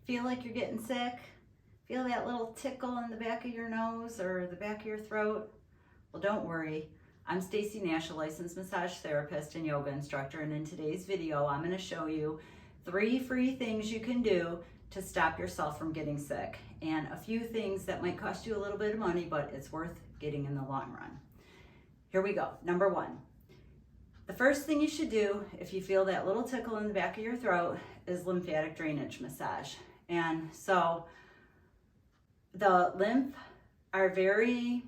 feel like you're getting sick? Feel that little tickle in the back of your nose or the back of your throat? Well, don't worry. I'm Stacy Nash, a licensed massage therapist and yoga instructor, and in today's video, I'm going to show you 3 free things you can do to stop yourself from getting sick, and a few things that might cost you a little bit of money, but it's worth getting in the long run. Here we go. Number 1. The first thing you should do if you feel that little tickle in the back of your throat is lymphatic drainage massage. And so the lymph are very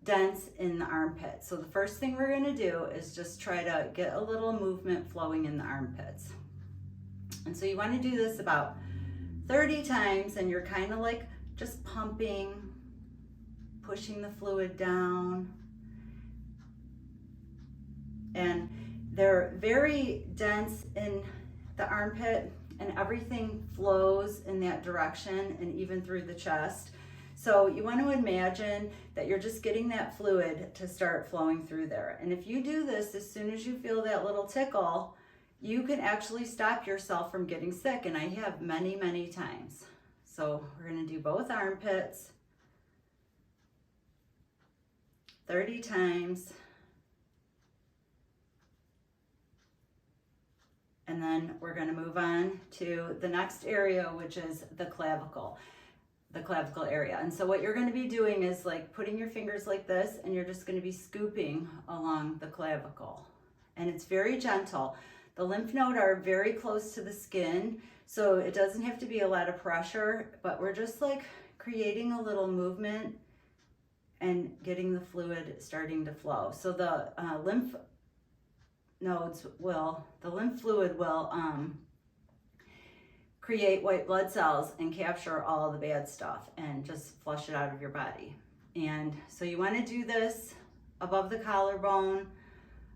dense in the armpit. So the first thing we're going to do is just try to get a little movement flowing in the armpits. And so you want to do this about 30 times, and you're kind of like just pumping, pushing the fluid down. And they're very dense in the armpit, and everything flows in that direction and even through the chest. So you want to imagine that you're just getting that fluid to start flowing through there. And if you do this, as soon as you feel that little tickle, you can actually stop yourself from getting sick. And I have many, many times. So we're going to do both armpits 30 times. And then we're going to move on to the next area, which is the clavicle area. And so what you're going to be doing is like putting your fingers like this, and you're just going to be scooping along the clavicle. And it's very gentle. The lymph nodes are very close to the skin, so it doesn't have to be a lot of pressure, but we're just like creating a little movement and getting the fluid starting to flow. So the lymph fluid will create white blood cells and capture all the bad stuff and just flush it out of your body. And so you want to do this above the collarbone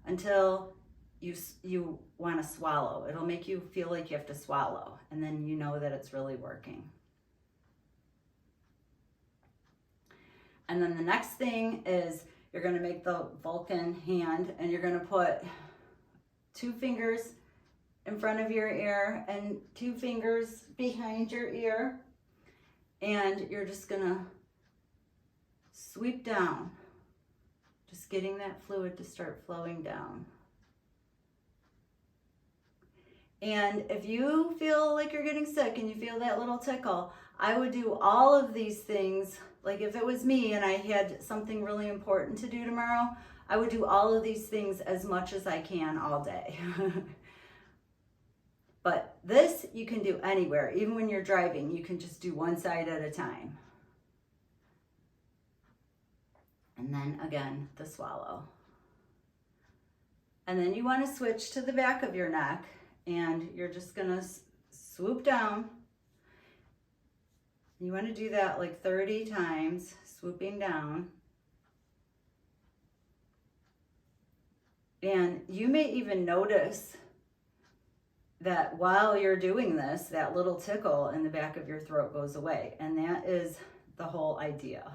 until you want to swallow. It'll make you feel like you have to swallow, and then you know that it's really working. And then the next thing is you're going to make the Vulcan hand, and you're going to put 2 fingers in front of your ear and 2 fingers behind your ear, and you're just going to sweep down, just getting that fluid to start flowing down. And if you feel like you're getting sick and you feel that little tickle, I would do all of these things. Like if it was me and I had something really important to do tomorrow, I would do all of these things as much as I can all day. But this you can do anywhere. Even when you're driving, you can just do one side at a time. And then again, the swallow. And then you want to switch to the back of your neck, and you're just going to swoop down. You want to do that like 30 times, swooping down. And you may even notice that while you're doing this, that little tickle in the back of your throat goes away. And that is the whole idea.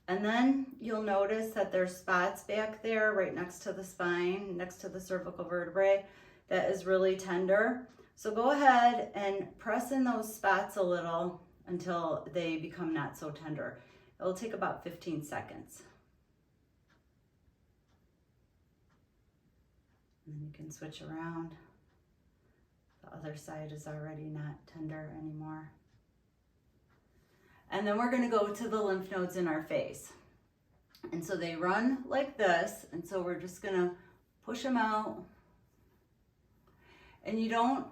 And then you'll notice that there's spots back there right next to the spine, next to the cervical vertebrae, that is really tender. So go ahead and press in those spots a little until they become not so tender. It'll take about 15 seconds. And then you can switch around. The other side is already not tender anymore. And then we're going to go to the lymph nodes in our face. And so they run like this. And so we're just going to push them out. And you don't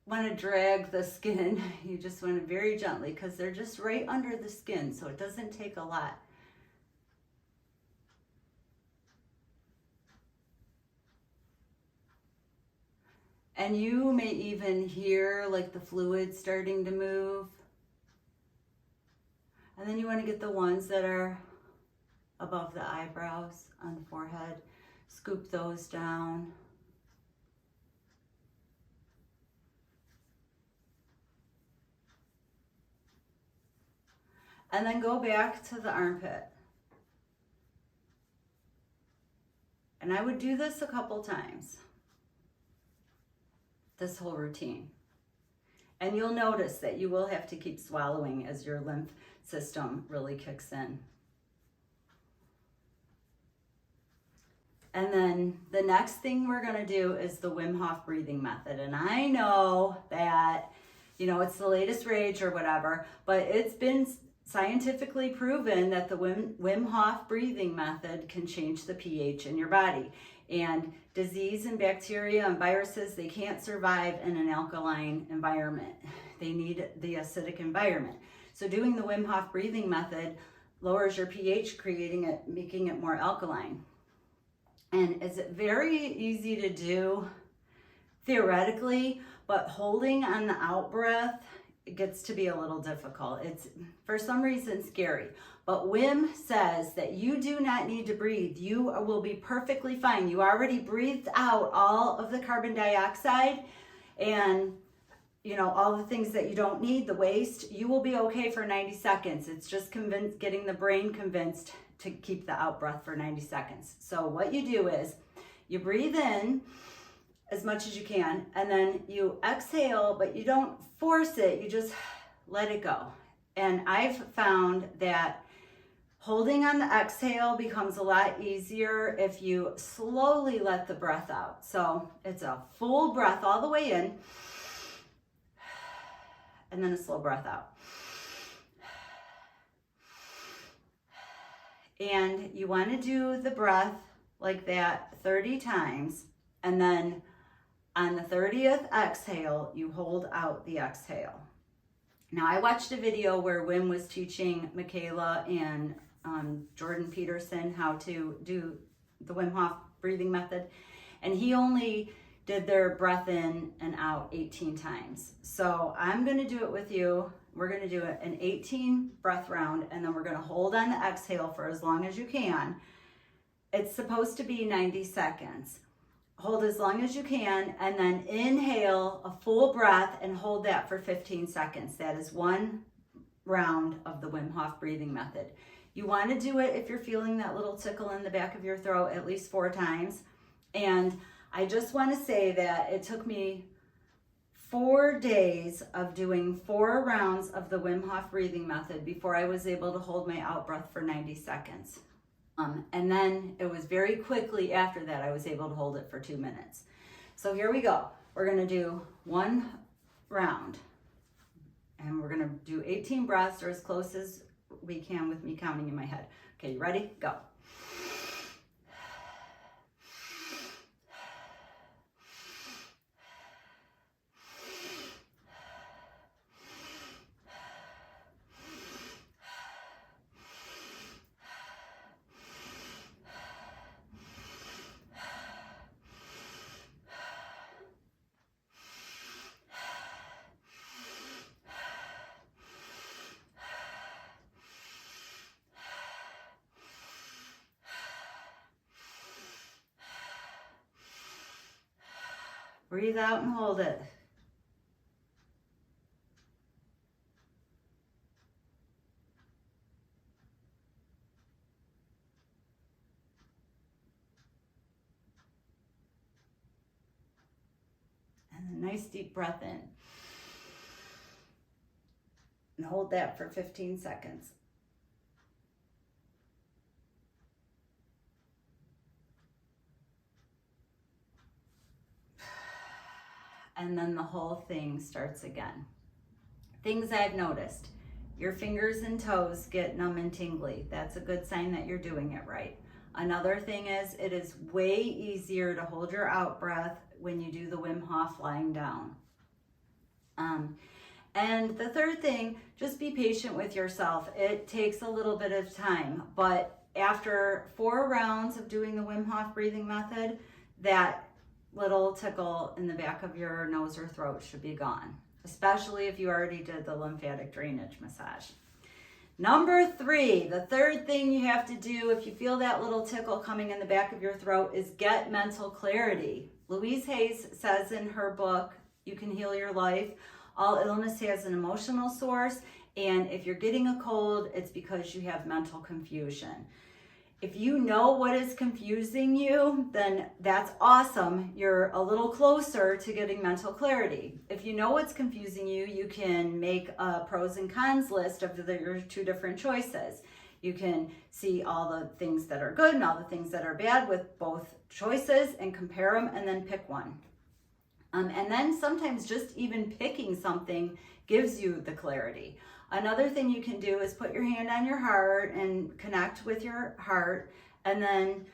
want to drag the skin. You just want to very gently, because they're just right under the skin. So it doesn't take a lot. And you may even hear like the fluid starting to move. And then you want to get the ones that are above the eyebrows on the forehead. Scoop those down. And then go back to the armpit. And I would do this a couple times, this whole routine. And you'll notice that you will have to keep swallowing as your lymph system really kicks in. And then the next thing we're gonna do is the Wim Hof breathing method. And I know that, you know, it's the latest rage or whatever, but it's been scientifically proven that the Wim Hof breathing method can change the pH in your body. And disease and bacteria and viruses, they can't survive in an alkaline environment. They need the acidic environment. So doing the Wim Hof breathing method lowers your pH, making it more alkaline. And it's very easy to do theoretically, but holding on the out breath, it gets to be a little difficult. It's for some reason scary. But Wim says that you do not need to breathe. You will be perfectly fine. You already breathed out all of the carbon dioxide and, you know, all the things that you don't need, the waste. You will be okay for 90 seconds. It's just getting the brain convinced to keep the out breath for 90 seconds. So what you do is you breathe in as much as you can, and then you exhale, but you don't force it, you just let it go. And I've found that holding on the exhale becomes a lot easier if you slowly let the breath out. So it's a full breath all the way in, and then a slow breath out. And you want to do the breath like that 30 times, and then on the 30th exhale, you hold out the exhale. Now, I watched a video where Wim was teaching Michaela and Jordan Peterson how to do the Wim Hof breathing method, and he only did their breath in and out 18 times. So I'm going to do it with you. We're going to do an 18 breath round, and then we're going to hold on the exhale for as long as you can. It's supposed to be 90 seconds. Hold as long as you can, and then inhale a full breath and hold that for 15 seconds. That is one round of the Wim Hof breathing method. You want to do it if you're feeling that little tickle in the back of your throat at least 4 times. And I just want to say that it took me 4 days of doing 4 rounds of the Wim Hof breathing method before I was able to hold my out breath for 90 seconds. And then it was very quickly after that I was able to hold it for 2 minutes. So here we go. We're going to do 1 round, and we're going to do 18 breaths, or as close as we can with me counting in my head. Okay, you ready? Go. Breathe out and hold it. And a nice deep breath in. And hold that for 15 seconds. And then the whole thing starts again. Things I've noticed. Your fingers and toes get numb and tingly. That's a good sign that you're doing it right. Another thing is, it is way easier to hold your out breath when you do the Wim Hof lying down. And the third thing, just be patient with yourself. It takes a little bit of time, but after 4 rounds of doing the Wim Hof breathing method, that little tickle in the back of your nose or throat should be gone, especially if you already did the lymphatic drainage massage. Number 3, the third thing you have to do if you feel that little tickle coming in the back of your throat is get mental clarity. Louise Hayes says in her book, You Can Heal Your Life, all illness has an emotional source, and if you're getting a cold, it's because you have mental confusion. If you know what is confusing you, then that's awesome. You're a little closer to getting mental clarity. If you know what's confusing you, you can make a pros and cons list of your two different choices. You can see all the things that are good and all the things that are bad with both choices and compare them and then pick one. And then sometimes just even picking something gives you the clarity. Another thing you can do is put your hand on your heart and connect with your heart, and then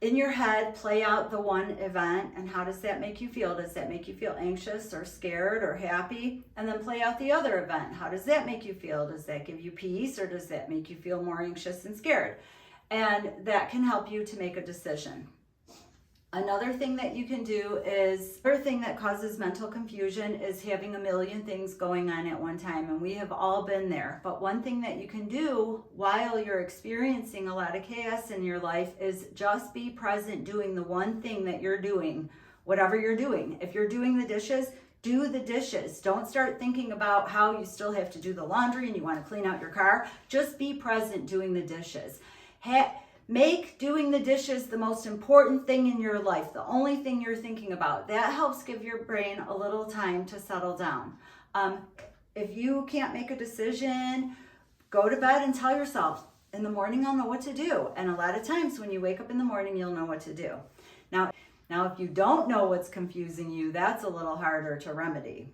in your head play out the one event and how does that make you feel? Does that make you feel anxious or scared or happy? And then play out the other event. How does that make you feel? Does that give you peace or does that make you feel more anxious and scared? And that can help you to make a decision. Another thing that you can do is, another thing that causes mental confusion is having a million things going on at one time, and we have all been there. But one thing that you can do while you're experiencing a lot of chaos in your life is just be present doing the one thing that you're doing, whatever you're doing. If you're doing the dishes, do the dishes. Don't start thinking about how you still have to do the laundry and you want to clean out your car. Just be present doing the dishes. Make doing the dishes the most important thing in your life, the only thing you're thinking about. That helps give your brain a little time to settle down. If you can't make a decision, go to bed and tell yourself, in the morning I'll know what to do. And a lot of times when you wake up in the morning, you'll know what to do. Now if you don't know what's confusing you, that's a little harder to remedy.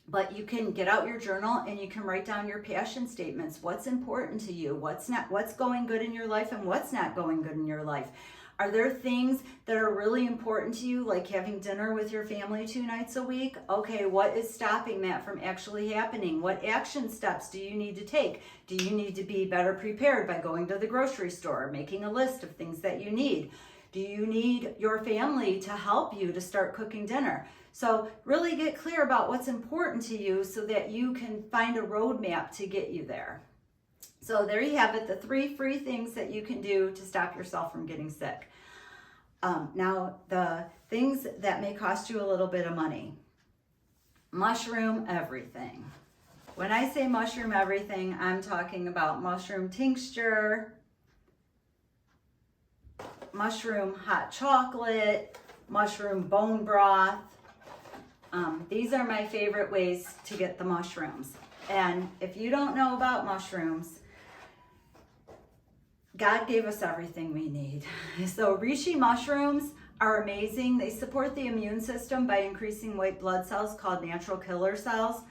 But you can get out your journal and you can write down your passion statements. What's important to you? What's going good in your life and what's not going good in your life? Are there things that are really important to you, like having dinner with your family 2 nights a week? Okay, what is stopping that from actually happening? What action steps do you need to take? Do you need to be better prepared by going to the grocery store, making a list of things that you need? Do you need your family to help you to start cooking dinner? So really get clear about what's important to you so that you can find a roadmap to get you there. So there you have it, the 3 free things that you can do to stop yourself from getting sick. Now, the things that may cost you a little bit of money. Mushroom everything. When I say mushroom everything, I'm talking about mushroom tincture, mushroom hot chocolate, mushroom bone broth. These are my favorite ways to get the mushrooms. And if you don't know about mushrooms, God gave us everything we need. So reishi mushrooms are amazing. They support the immune system by increasing white blood cells called natural killer cells.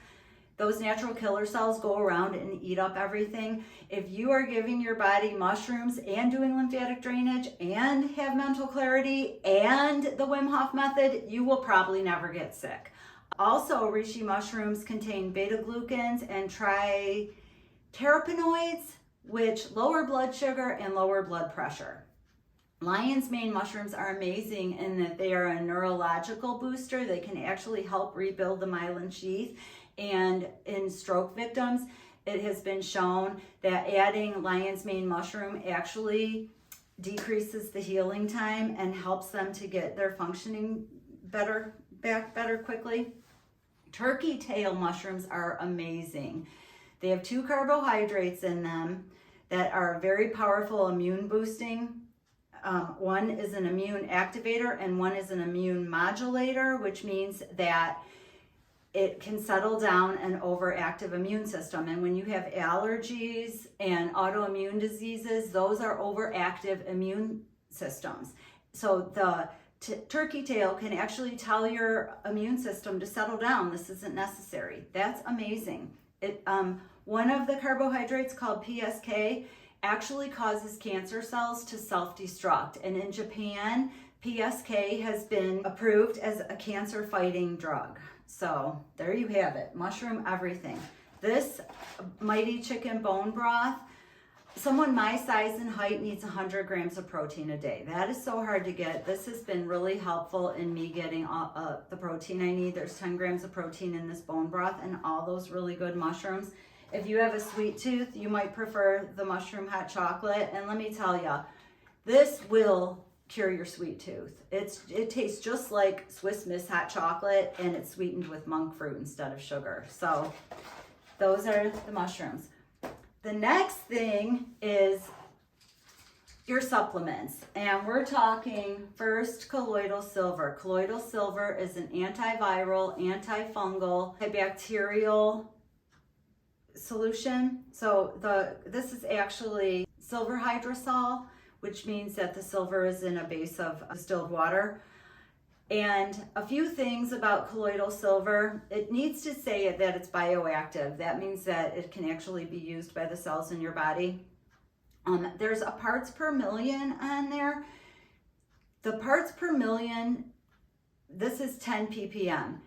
Those natural killer cells go around and eat up everything. If you are giving your body mushrooms and doing lymphatic drainage and have mental clarity and the Wim Hof method, you will probably never get sick. Also, reishi mushrooms contain beta-glucans and triterpenoids, which lower blood sugar and lower blood pressure. Lion's mane mushrooms are amazing in that they are a neurological booster. They can actually help rebuild the myelin sheath. And in stroke victims, it has been shown that adding lion's mane mushroom actually decreases the healing time and helps them to get their functioning back better quickly. Turkeytail mushrooms are amazing. They have 2 carbohydrates in them that are very powerful immune boosting. One is an immune activator and one is an immune modulator, which means that it can settle down an overactive immune system. And when you have allergies and autoimmune diseases, those are overactive immune systems. So the Turkeytail can actually tell your immune system to settle down. This isn't necessary. That's amazing. One of the carbohydrates called PSK actually causes cancer cells to self-destruct. And in Japan, PSK has been approved as a cancer-fighting drug. So there you have it, mushroom everything. This mighty chicken bone broth, someone my size and height needs 100 grams of protein a day. That is so hard to get. This has been really helpful in me getting the protein I need. There's 10 grams of protein in this bone broth and all those really good mushrooms. If you have a sweet tooth, you might prefer the mushroom hot chocolate. And let me tell you, this will cure your sweet tooth. It tastes just like Swiss Miss hot chocolate, and it's sweetened with monk fruit instead of sugar. So those are the mushrooms. The next thing is your supplements, and we're talking first colloidal silver. Colloidal silver is an antiviral, antifungal, antibacterial solution. So this is actually silver hydrosol, which means that the silver is in a base of distilled water. And a few things about colloidal silver. It needs to say that it's bioactive. That means that it can actually be used by the cells in your body. There's a parts per million on there. The parts per million, this is 10 ppm.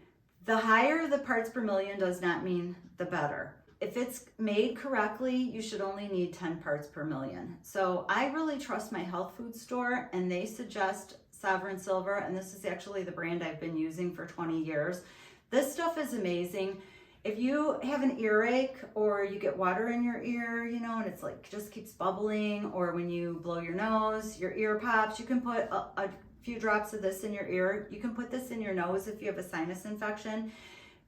The higher the parts per million does not mean the better. If it's made correctly, you should only need 10 parts per million. So I really trust my health food store, and they suggest Sovereign Silver, and this is actually the brand I've been using for 20 years. This stuff is amazing. If you have an earache or you get water in your ear, you know, and it's like just keeps bubbling, or when you blow your nose, your ear pops, you can put a few drops of this in your ear. You can put this in your nose if you have a sinus infection.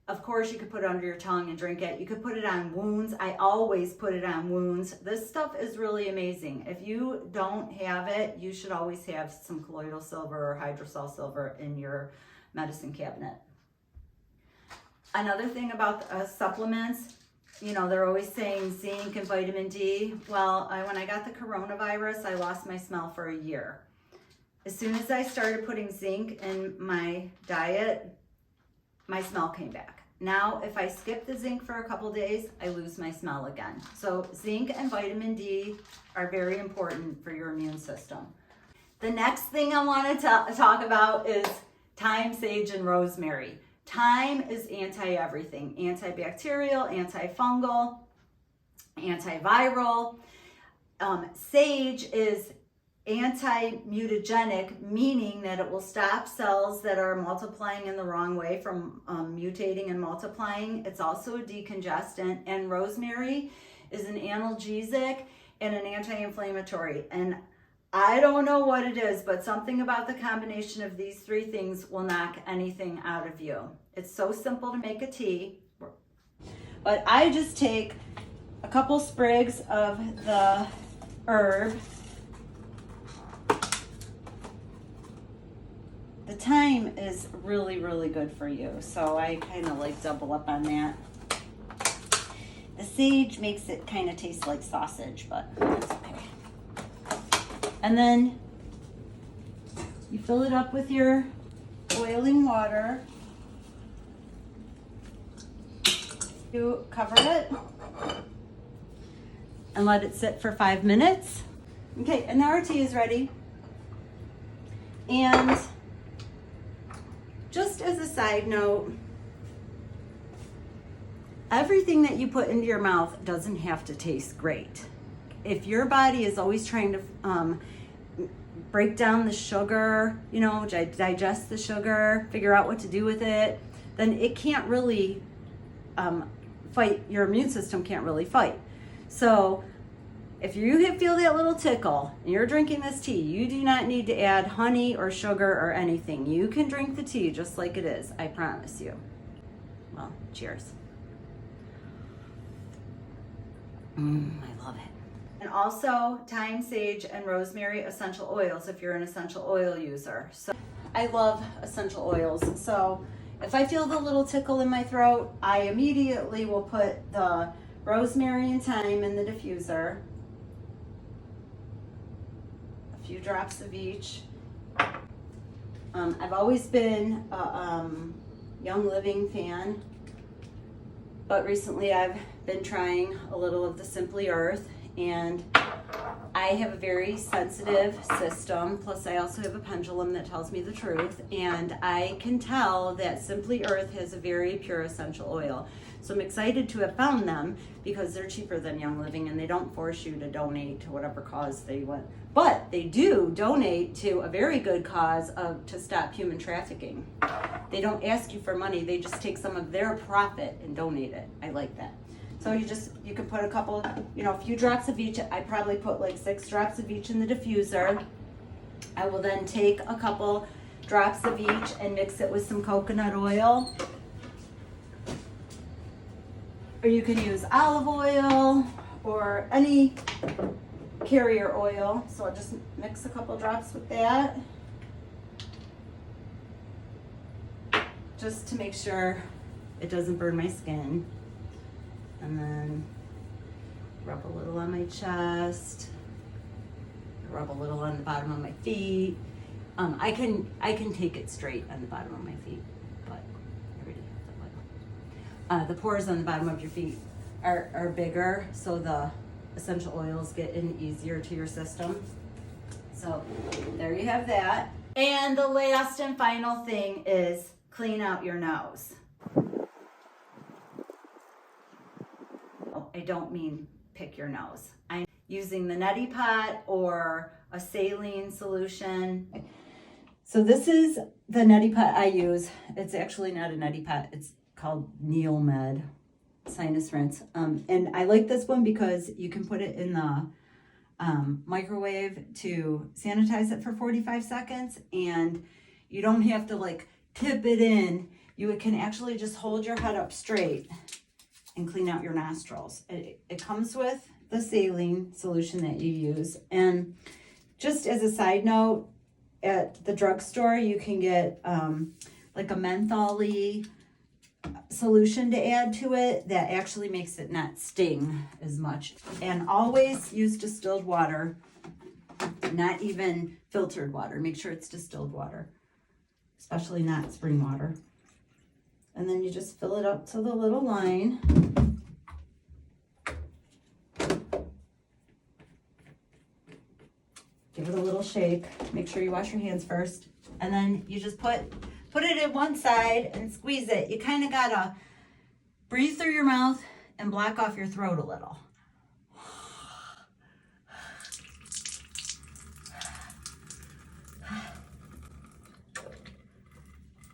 Of course, you could put it under your tongue and drink it. You could put it on wounds. I always put it on wounds. This stuff is really amazing. If you don't have it, you should always have some colloidal silver or hydrosol silver in your medicine cabinet. Another thing about supplements, you know, they're always saying zinc and vitamin D. Well, when I got the coronavirus, I lost my smell for a year. As soon as I started putting zinc in my diet, my smell came back. Now, if I skip the zinc for a couple days, I lose my smell again. So zinc and vitamin D are very important for your immune system. The next thing I want to talk about is thyme, sage, and rosemary. Thyme is anti-everything, antibacterial, antifungal, antiviral. Sage is anti-mutagenic, meaning that it will stop cells that are multiplying in the wrong way from mutating and multiplying. It's also a decongestant. And rosemary is an analgesic and an anti-inflammatory. And I don't know what it is, but something about the combination of these three things will knock anything out of you. It's so simple to make a tea. But I just take a couple sprigs of the herb. The thyme is really, really good for you, so I kind of like double up on that. The sage makes it kind of taste like sausage, but that's okay. And then you fill it up with your boiling water. You cover it and let it sit for 5 minutes. Okay, and now our tea is ready. And just as a side note, everything that you put into your mouth doesn't have to taste great. If your body is always trying to break down the sugar, you know, digest the sugar, figure out what to do with it, then it can't really fight. Your immune system can't really fight. So if you feel that little tickle and you're drinking this tea, you do not need to add honey or sugar or anything. You can drink the tea just like it is, I promise you. Well, cheers. I love it. And also thyme, sage, and rosemary essential oils if you're an essential oil user. So I love essential oils. So if I feel the little tickle in my throat, I immediately will put the rosemary and thyme in the diffuser. A few drops of each. I've always been a Young Living fan, but recently I've been trying a little of the simplyearth, and I have a very sensitive system, plus I also have a pendulum that tells me the truth, and I can tell that simplyearth has a very pure essential oil. So I'm excited to have found them because they're cheaper than Young Living, and they don't force you to donate to whatever cause they want. But they do donate to a very good cause to stop human trafficking. They don't ask you for money, they just take some of their profit and donate it. I like that. So you can put a couple, a few drops of each. I probably put like 6 drops of each in the diffuser. I will then take a couple drops of each and mix it with some coconut oil. Or you can use olive oil or any carrier oil, so I'll just mix a couple drops with that. Just to make sure it doesn't burn my skin. And then rub a little on my chest, rub a little on the bottom of my feet. I can take it straight on the bottom of my feet, but I already have the oil. The pores on the bottom of your feet are bigger, so the essential oils get in easier to your system. So there you have that. And the last and final thing is clean out your nose. Oh, I don't mean pick your nose. I'm using the neti pot or a saline solution. So this is the neti pot I use. It's actually not a neti pot. It's called Med Sinus Rinse. And I like this one because you can put it in the microwave to sanitize it for 45 seconds, and you don't have to like tip it in. You can actually just hold your head up straight and clean out your nostrils. It comes with the saline solution that you use. And just as a side note, at the drugstore, you can get like a menthol-y solution to add to it that actually makes it not sting as much. And always use distilled water, not even filtered water. Make sure it's distilled water, especially not spring water. And then you just fill it up to the little line. Give it a little shake. Make sure you wash your hands first. And then you just put it in one side and squeeze it. You kind of gotta breathe through your mouth and block off your throat a little.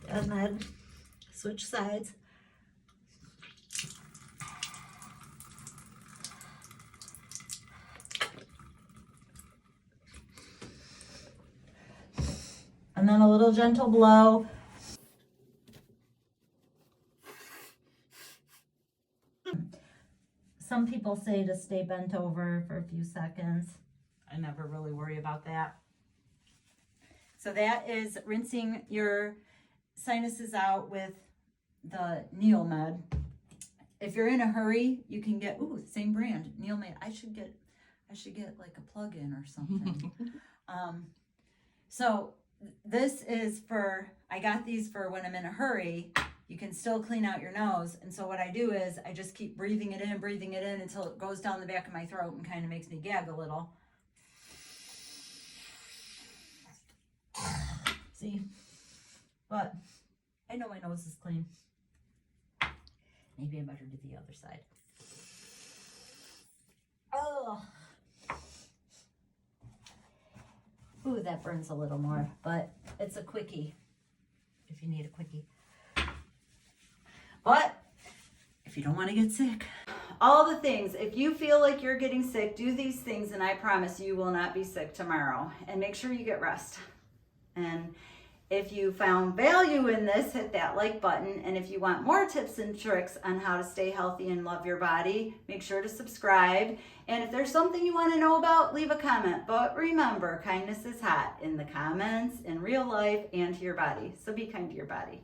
And then switch sides. And then a little gentle blow. Some people say to stay bent over for a few seconds. I never really worry about that. So that is rinsing your sinuses out with the Med. If you're in a hurry, you can get, same brand, Med. I should get like a plug-in or something. So this is for, I got these for when I'm in a hurry. You can still clean out your nose. And so what I do is I just keep breathing it in until it goes down the back of my throat and kind of makes me gag a little. See? But I know my nose is clean. Maybe I better do the other side. Oh. Ooh, that burns a little more, but it's a quickie if you need a quickie. But if you don't want to get sick, all the things, if you feel like you're getting sick, do these things and I promise you will not be sick tomorrow. And make sure you get rest. And if you found value in this, hit that like button. And if you want more tips and tricks on how to stay healthy and love your body, make sure to subscribe. And if there's something you want to know about, leave a comment. But remember, kindness is hot in the comments, in real life, and to your body. So be kind to your body.